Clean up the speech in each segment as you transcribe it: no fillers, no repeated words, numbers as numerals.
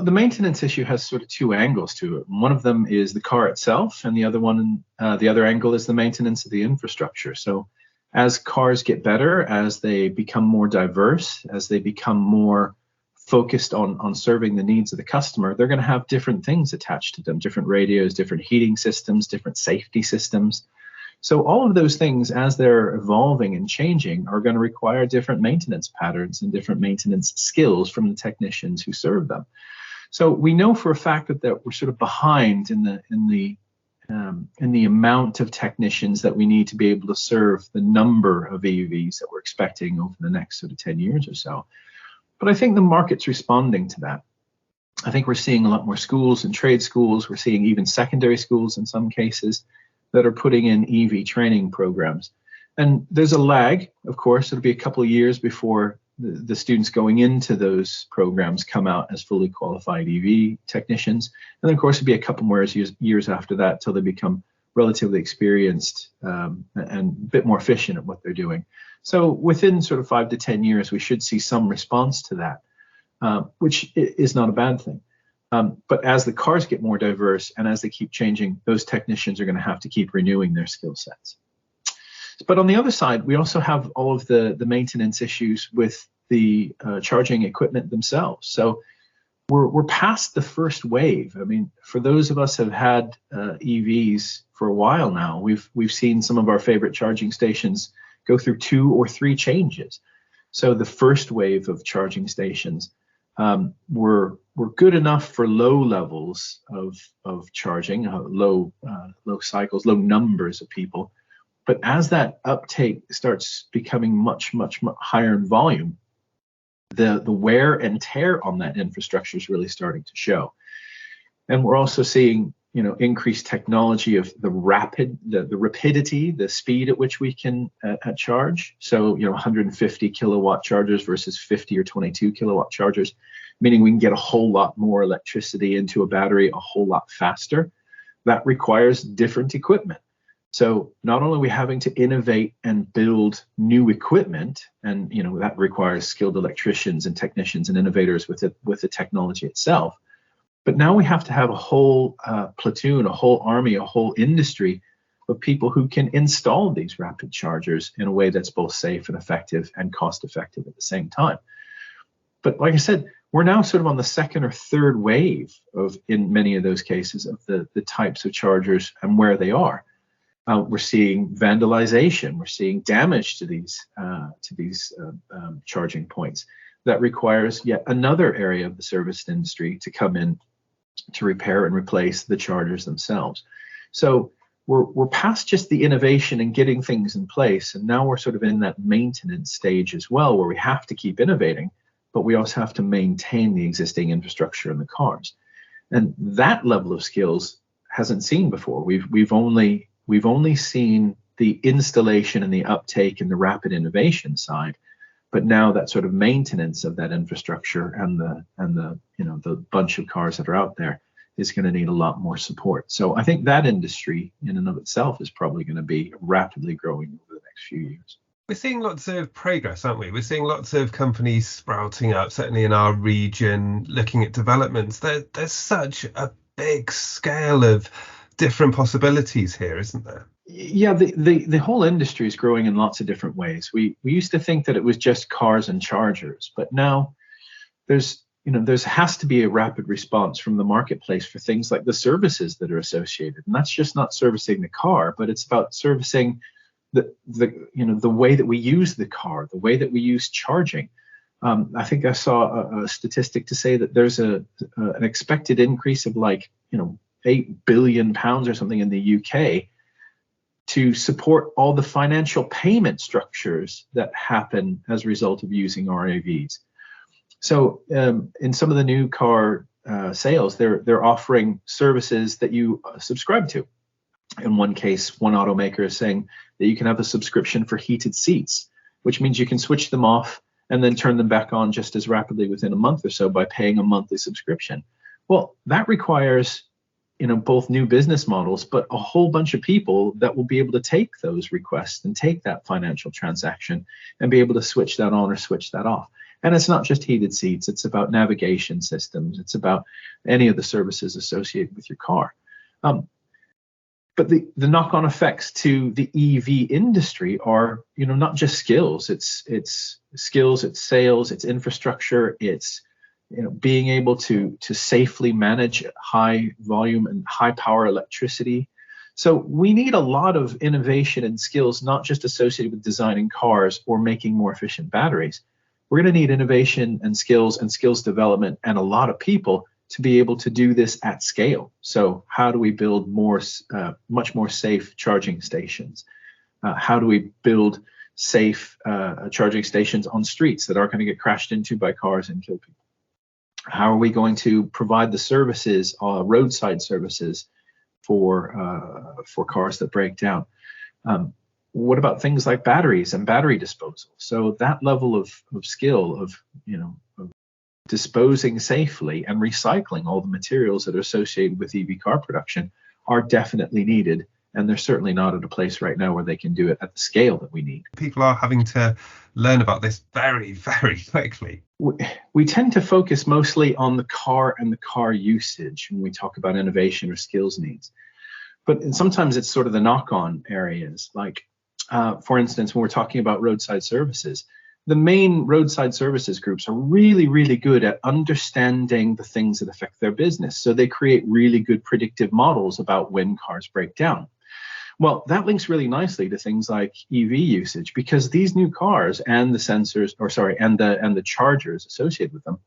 The maintenance issue has sort of two angles to it. One of them is the car itself, and the other angle is the maintenance of the infrastructure. So as cars get better, as they become more diverse, as they become more focused on serving the needs of the customer, they're going to have different things attached to them, different radios, different heating systems, different safety systems. So all of those things, as they're evolving and changing, are going to require different maintenance patterns and different maintenance skills from the technicians who serve them. So we know for a fact that we're sort of behind in the amount of technicians that we need to be able to serve the number of EVs that we're expecting over the next sort of 10 years or so. But I think the market's responding to that. I think we're seeing a lot more schools and trade schools. We're seeing even secondary schools in some cases that are putting in EV training programs. And there's a lag, of course. It'll be a couple of years before the students going into those programs come out as fully qualified EV technicians. And then, of course, it'll be a couple more years after that till they become relatively experienced and a bit more efficient at what they're doing. So within sort of 5 to 10 years, we should see some response to that, which is not a bad thing. But as the cars get more diverse and as they keep changing, those technicians are going to have to keep renewing their skill sets. But on the other side, we also have all of the maintenance issues with the charging equipment themselves. So we're past the first wave. I mean, for those of us who have had EVs for a while now, we've seen some of our favorite charging stations go through 2 or 3 changes. So the first wave of charging stations were good enough for low levels of charging, low cycles, low numbers of people. But as that uptake starts becoming much higher in volume, the wear and tear on that infrastructure is really starting to show. And we're also seeing, increased technology of the rapidity, the speed at which we can charge. So, 150 kilowatt chargers versus 50 or 22 kilowatt chargers, meaning we can get a whole lot more electricity into a battery a whole lot faster. That requires different equipment. So not only are we having to innovate and build new equipment, and that requires skilled electricians and technicians and innovators with the technology itself, but now we have to have a whole platoon, a whole army, a whole industry of people who can install these rapid chargers in a way that's both safe and effective and cost effective at the same time. But like I said, we're now sort of on the second or third wave in many of those cases, of the types of chargers and where they are. We're seeing vandalization. We're seeing damage to these charging points. That requires yet another area of the service industry to come in to repair and replace the chargers themselves. So we're past just the innovation and getting things in place, and now we're sort of in that maintenance stage as well, where we have to keep innovating, but we also have to maintain the existing infrastructure in the cars. And that level of skills hasn't seen before. We've only seen the installation and the uptake and the rapid innovation side, but now that sort of maintenance of that infrastructure and the bunch of cars that are out there is going to need a lot more support. So I think that industry in and of itself is probably going to be rapidly growing over the next few years. We're seeing lots of progress, aren't we? We're seeing lots of companies sprouting up, certainly in our region, looking at developments. There's such a big scale of different possibilities here, isn't there? Yeah, the whole industry is growing in lots of different ways. We used to think that it was just cars and chargers, but now there has to be a rapid response from the marketplace for things like the services that are associated. And that's just not servicing the car, but it's about servicing the way that we use the car, the way that we use charging. I think I saw a statistic to say that there's an expected increase of £8 billion or something in the UK to support all the financial payment structures that happen as a result of using RAVs. So in some of the new car sales, they're offering services that you subscribe to. In one case, one automaker is saying that you can have a subscription for heated seats, which means you can switch them off and then turn them back on just as rapidly within a month or so by paying a monthly subscription. Well, that requires both new business models, but a whole bunch of people that will be able to take those requests and take that financial transaction and be able to switch that on or switch that off. And it's not just heated seats, it's about navigation systems, it's about any of the services associated with your car. But the knock-on effects to the EV industry are, not just skills. It's skills, it's sales, it's infrastructure, it's being able to safely manage high volume and high power electricity. So we need a lot of innovation and skills, not just associated with designing cars or making more efficient batteries. We're going to need innovation and skills development and a lot of people to be able to do this at scale. So how do we build much more safe charging stations? How do we build safe charging stations on streets that aren't going to get crashed into by cars and kill people? How are we going to provide the services, roadside services for cars that break down? What about things like batteries and battery disposal? So that level of skill of disposing safely and recycling all the materials that are associated with EV car production are definitely needed. And they're certainly not at a place right now where they can do it at the scale that we need. People are having to learn about this very, very quickly. We tend to focus mostly on the car and the car usage when we talk about innovation or skills needs. But sometimes it's sort of the knock-on areas. Like, for instance, when we're talking about roadside services, the main roadside services groups are really, really good at understanding the things that affect their business. So they create really good predictive models about when cars break down. Well, that links really nicely to things like EV usage, because these new cars and the sensors, and the chargers associated with them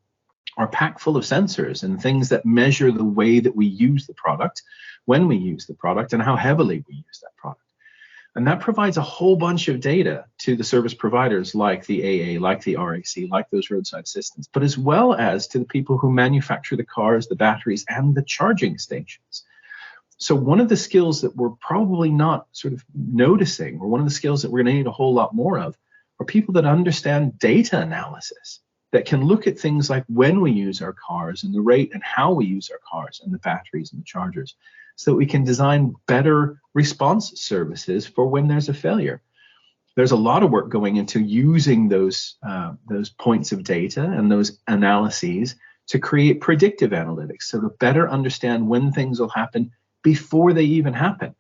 are packed full of sensors and things that measure the way that we use the product, when we use the product, and how heavily we use that product. And that provides a whole bunch of data to the service providers like the AA, like the RAC, like those roadside systems, but as well as to the people who manufacture the cars, the batteries, and the charging stations. So one of the skills that we're probably not sort of noticing, or one of the skills that we're going to need a whole lot more of, are people that understand data analysis, that can look at things like when we use our cars and the rate and how we use our cars and the batteries and the chargers, so that we can design better response services for when there's a failure. There's a lot of work going into using those points of data and those analyses to create predictive analytics, so to better understand when things will happen before they even happen.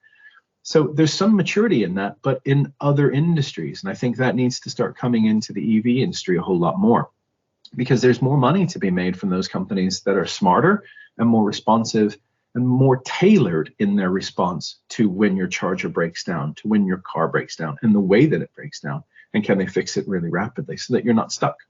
So there's some maturity in that, but in other industries, and I think that needs to start coming into the EV industry a whole lot more, because there's more money to be made from those companies that are smarter and more responsive and more tailored in their response to when your charger breaks down, to when your car breaks down, and the way that it breaks down, and can they fix it really rapidly so that you're not stuck.